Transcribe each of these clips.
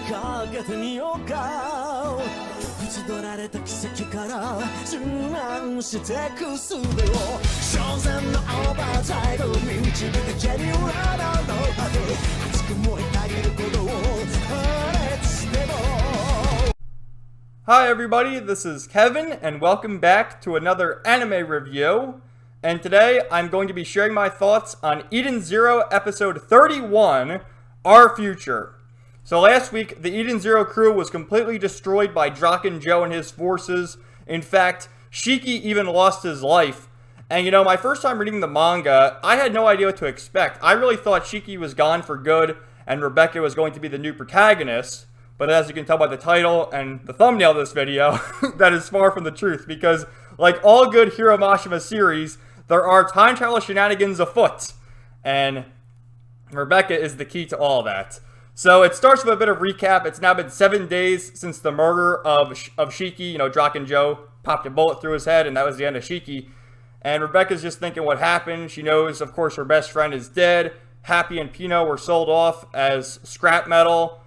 かけてみようか打ち取られた奇跡から充満してく術を挑戦のオーバータイム導くジェニュアなノーパで熱く燃えたぎる鼓動を破裂しても Hi everybody, this is Kevin and welcome back to another anime review. And today I'm going to be sharing my thoughts on Eden Zero episode 31, Our Future. So last week, the Eden Zero crew was completely destroyed by Draken Joe and his forces. In fact, Shiki even lost his life. And you know, my first time reading the manga, I had no idea what to expect. I really thought Shiki was gone for good and Rebecca was going to be the new protagonist. But as you can tell by the title and the thumbnail of this video, that is far from the truth. Because like all good Hiro Mashima series, there are time travel shenanigans afoot. And Rebecca is the key to all that. So it starts with a bit of recap. It's now been 7 days since the murder of Shiki. You know, Draken Joe popped a bullet through his head, and that was the end of Shiki. And Rebecca's just thinking what happened. She knows, of course, her best friend is dead. Happy and Pino were sold off as scrap metal.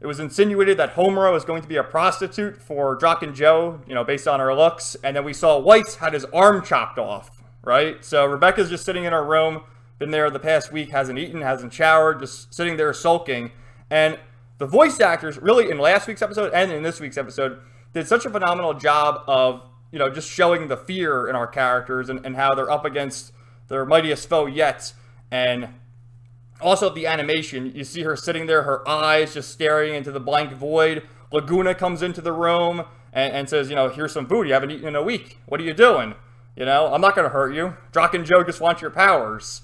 It was insinuated that Homura was going to be a prostitute for Draken Joe, you know, based on her looks. And then we saw White had his arm chopped off, right? So Rebecca's just sitting in her room. Been there the past week, hasn't eaten, hasn't showered, just sitting there sulking. And the voice actors, really in last week's episode and in this week's episode, did such a phenomenal job of, you know, just showing the fear in our characters and how they're up against their mightiest foe yet. And also the animation, you see her sitting there, her eyes just staring into the blank void. Laguna comes into the room and says, you know, here's some food. You haven't eaten in a week. What are you doing? You know, I'm not going to hurt you. Draken Joe just wants your powers.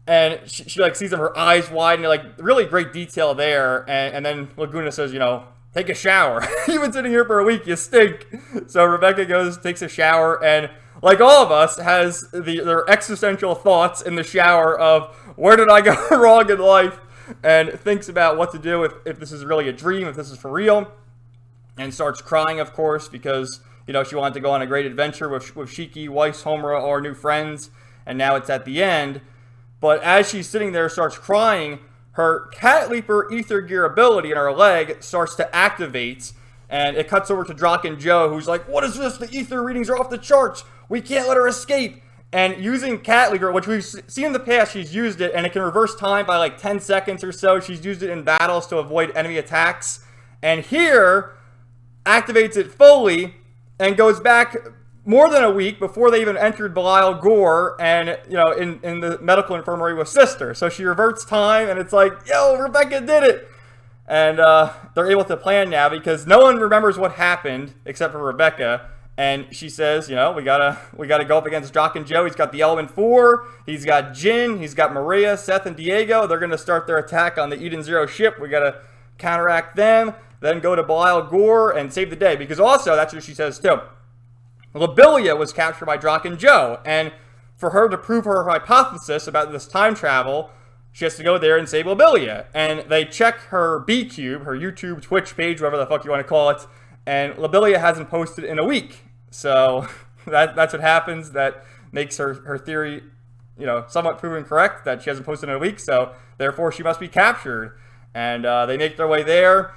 And she like sees him, her eyes widen, like really great detail there. And then Laguna says, you know, take a shower. You've been sitting here for a week, you stink. So Rebecca goes, takes a shower, and like all of us, has their existential thoughts in the shower of where did I go wrong in life, and thinks about what to do if this is really a dream, if this is for real, and starts crying, of course, because, you know, she wanted to go on a great adventure with Shiki, Weiss, Homura, all her new friends, and now it's at the end. But as she's sitting there, starts crying, her Cat Leaper Ether Gear ability in her leg starts to activate. And it cuts over to Draken Joe, who's like, what is this? The Ether readings are off the charts. We can't let her escape. And using Cat Leaper, which we've seen in the past, she's used it, and it can reverse time by like 10 seconds or so. She's used it in battles to avoid enemy attacks. And here, activates it fully and goes back more than a week before they even entered Belial Gore and, you know, in the medical infirmary with Sister. So she reverts time and it's like, yo, Rebecca did it. And they're able to plan now because no one remembers what happened except for Rebecca. And she says, you know, we gotta go up against Draken Joe. He's got the Element 4. He's got Jin. He's got Maria, Seth, and Diego. They're going to start their attack on the Eden Zero ship. We gotta counteract them. Then go to Belial Gore and save the day. Because also, that's what she says too, Lobelia was captured by Draken Joe, and for her to prove her hypothesis about this time travel, she has to go there and save Lobelia. And they check her BCube, her YouTube, Twitch page, whatever the fuck you want to call it, and Lobelia hasn't posted in a week. So that's what happens. That makes her theory, you know, somewhat proven correct, that she hasn't posted in a week, so therefore she must be captured. And they make their way there.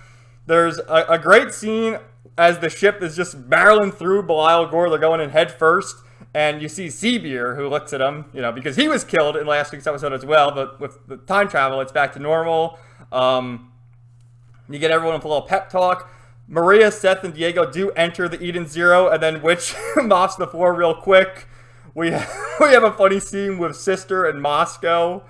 There's a great scene as the ship is just barreling through Belial Gore. They're going in head first, and you see Seabeer, who looks at him, you know, because he was killed in last week's episode as well, but with the time travel, it's back to normal. You get everyone with a little pep talk. Maria, Seth, and Diego do enter the Eden Zero, and then Witch mops the floor real quick. We have a funny scene with Sister and Moscow,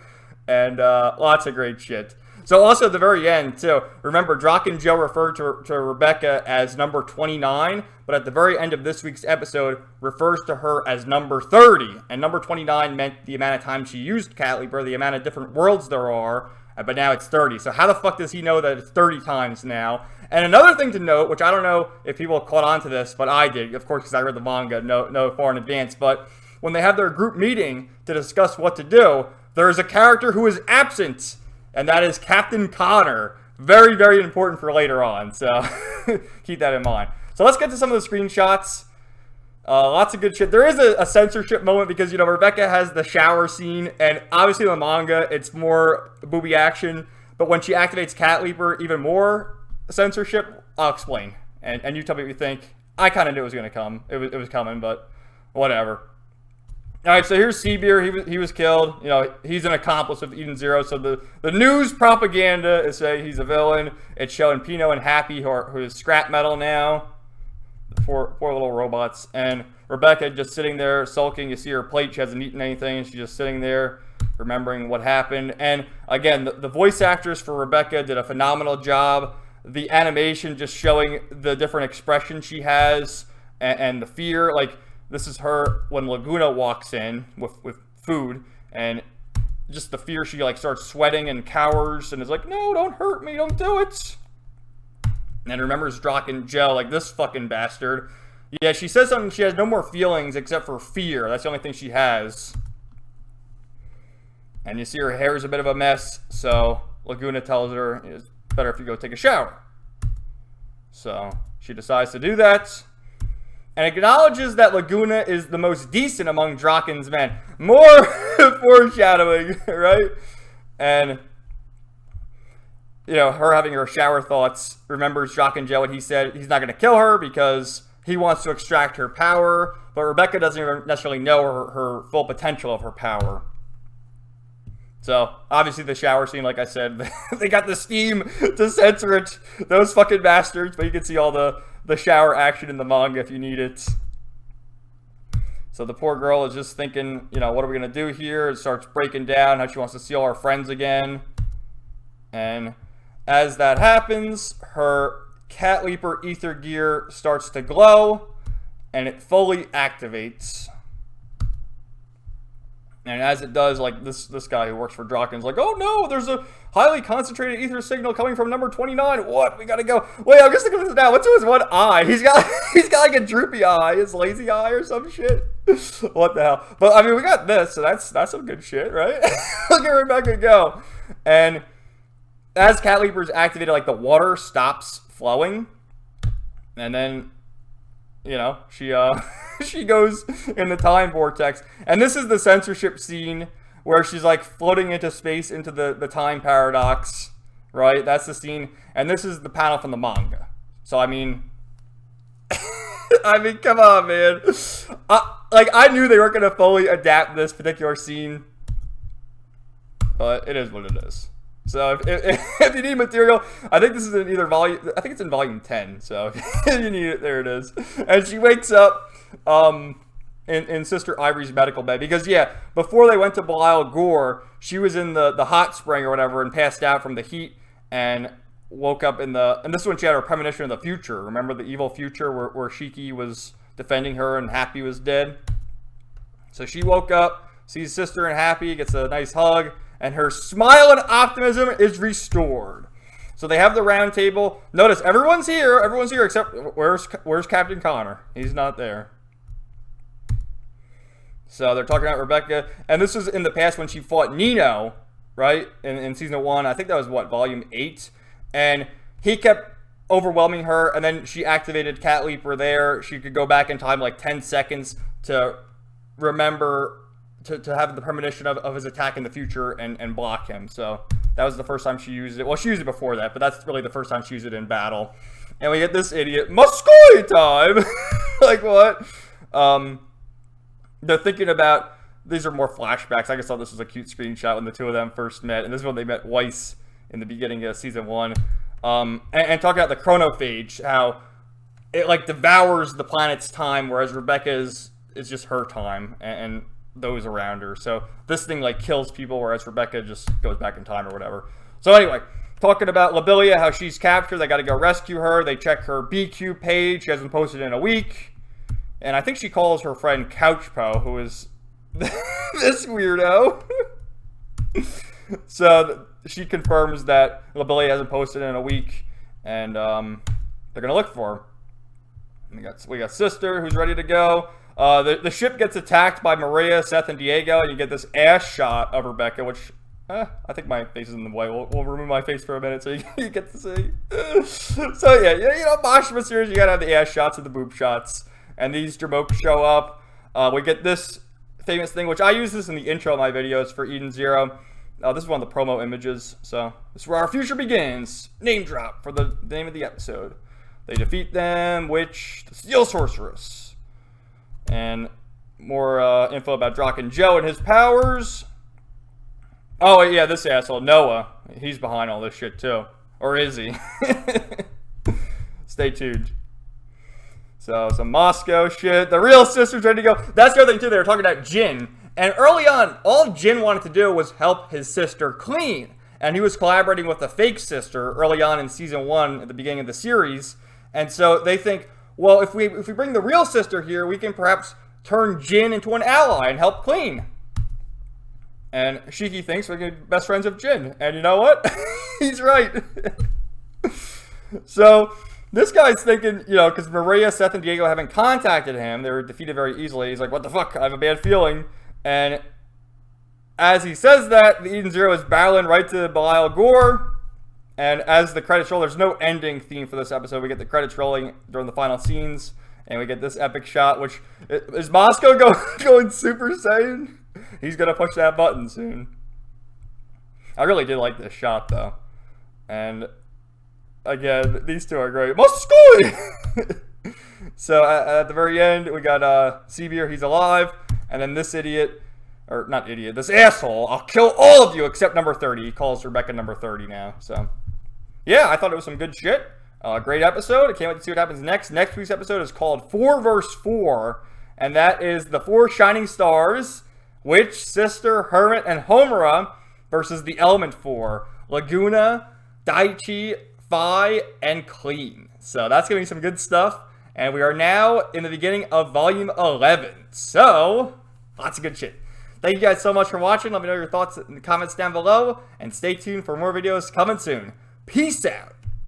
and lots of great shit. So also at the very end, too, remember Draken Joe referred to Rebecca as number 29, but at the very end of this week's episode refers to her as number 30. And number 29 meant the amount of time she used Cat Leaper, the amount of different worlds there are, but now it's 30. So how the fuck does he know that it's 30 times now? And another thing to note, which I don't know if people caught on to this, but I did, of course, because I read the manga no far in advance, but when they have their group meeting to discuss what to do, there is a character who is absent, and that is Captain Connor. Very, very important for later on, so keep that in mind. So let's get to some of the screenshots. Lots of good shit. There is a censorship moment because, you know, Rebecca has the shower scene, and obviously in the manga, it's more booby action. But when she activates Cat Leaper, even more censorship? I'll explain. And you tell me what you think. I kind of knew it was going to come. It was coming, but whatever. All right, so here's Seabeer. He was killed. You know, he's an accomplice of Eden Zero. So the news propaganda is saying he's a villain. It's showing Pino and Happy, who is scrap metal now. The poor little robots. And Rebecca just sitting there sulking. You see her plate. She hasn't eaten anything. She's just sitting there remembering what happened. And again, the voice actress for Rebecca did a phenomenal job. The animation just showing the different expressions she has and the fear. Like, this is her when Laguna walks in with food, and just the fear. She like starts sweating and cowers and is like, no, don't hurt me, don't do it. And remembers Drock and Joe, like, this fucking bastard. Yeah, she says something. She has no more feelings except for fear. That's the only thing she has. And you see her hair is a bit of a mess, so Laguna tells her it's better if you go take a shower. So she decides to do that, and acknowledges that Laguna is the most decent among Drachen's men. More foreshadowing, right? And, you know, her having her shower thoughts, remembers Drachen Joe, and he said he's not going to kill her because he wants to extract her power, but Rebecca doesn't even necessarily know her full potential of her power. So, obviously the shower scene, like I said, they got the steam to censor it. Those fucking bastards. But you can see all the shower action in the manga if you need it. So the poor girl is just thinking, you know, what are we going to do here? It starts breaking down how she wants to see all her friends again. And as that happens, her Cat Leaper ether gear starts to glow. And it fully activates. And as it does, like, this guy who works for Drachen's like, oh no, there's a highly concentrated ether signal coming from number 29. What? We gotta go. Wait, I'm just looking at this now. What's his one eye? He's got like a droopy eye, his lazy eye or some shit. What the hell? But I mean, we got this, so that's some good shit, right? Look at Rebecca go. And as Cat Leaper's activated, like, the water stops flowing, and then, you know, she goes in the time vortex. And this is the censorship scene where she's like floating into space into the time paradox, right? That's the scene. And this is the panel from the manga. So, I mean, come on, man. Like, I knew they weren't going to fully adapt this particular scene, but it is what it is. So if you need material, I think this is in either volume. I think it's in volume 10. So if you need it, there it is. And she wakes up in Sister Ivory's medical bed because, yeah, before they went to Belial Gore, she was in the hot spring or whatever and passed out from the heat and woke up and this is when she had her premonition of the future. Remember the evil future where Shiki was defending her and Happy was dead? So she woke up, sees Sister and Happy, gets a nice hug, and her smile and optimism is restored. So they have the round table. Notice everyone's here except where's Captain Connor? He's not there. So they're talking about Rebecca, and this is in the past when she fought Nino, right? In season 1, I think that was what, volume 8, and he kept overwhelming her, and then she activated Cat Leaper there. She could go back in time like 10 seconds to remember to have the premonition of his attack in the future and block him. So that was the first time she used it. Well, she used it before that, but that's really the first time she used it in battle. And we get this idiot, Muscoy time! Like, what? They're thinking about, these are more flashbacks. I just thought this was a cute screenshot when the two of them first met. And this is when they met Weiss in the beginning of season 1. And talking about the chronophage, how it, like, devours the planet's time, whereas Rebecca is just her time. And those around her. So this thing like kills people, whereas Rebecca just goes back in time or whatever. So anyway, talking about Lobelia, how she's captured, they got to go rescue her. They check her BQ page. She hasn't posted in a week. And I think she calls her friend Couchpo, who is this weirdo. So she confirms that Lobelia hasn't posted in a week, and they're gonna look for her. We got Sister, who's ready to go. The ship gets attacked by Maria, Seth, and Diego, and you get this ass shot of Rebecca, which, I think my face is in the way. We'll remove my face for a minute so you get to see. So, yeah, you know, Mashima series, you gotta have the ass shots and the boob shots. And these Dramoke show up. We get this famous thing, which I use this in the intro of my videos for Eden Zero. This is one of the promo images. So this is where our future begins. Name drop for the name of the episode. They defeat them, which the Steel Sorceress. And more info about Drock and Joe and his powers. Oh, yeah, this asshole, Noah. He's behind all this shit, too. Or is he? Stay tuned. So, some Moscow shit. The real sister's ready to go. That's the other thing, too. They were talking about Jin. And early on, all Jin wanted to do was help his sister clean. And he was collaborating with a fake sister early on in Season 1 at the beginning of the series. And so they think, well, if we bring the real sister here, we can perhaps turn Jin into an ally and help clean. And Shiki thinks we're going to be best friends of Jin. And you know what? He's right. So this guy's thinking, you know, because Maria, Seth, and Diego haven't contacted him. They were defeated very easily. He's like, what the fuck? I have a bad feeling. And as he says that, the Eden Zero is battling right to Belial Gore. And as the credits roll, there's no ending theme for this episode. We get the credits rolling during the final scenes. And we get this epic shot, which is Moscow going Super Saiyan? He's going to push that button soon. I really did like this shot, though. And, again, these two are great. Moscow! So, at the very end, we got Seabeer, he's alive. And then this idiot, or not idiot, this asshole, I'll kill all of you except number 30. He calls Rebecca number 30 now. So, yeah, I thought it was some good shit. Great episode. I can't wait to see what happens next. Next week's episode is called 4 vs. 4. And that is the 4 shining stars, Witch, Sister, Hermit, and Homura versus the Element 4, Laguna, Daichi, Phi, and Clean. So that's going to be some good stuff. And we are now in the beginning of Volume 11. So, lots of good shit. Thank you guys so much for watching. Let me know your thoughts in the comments down below. And stay tuned for more videos coming soon. Peace out.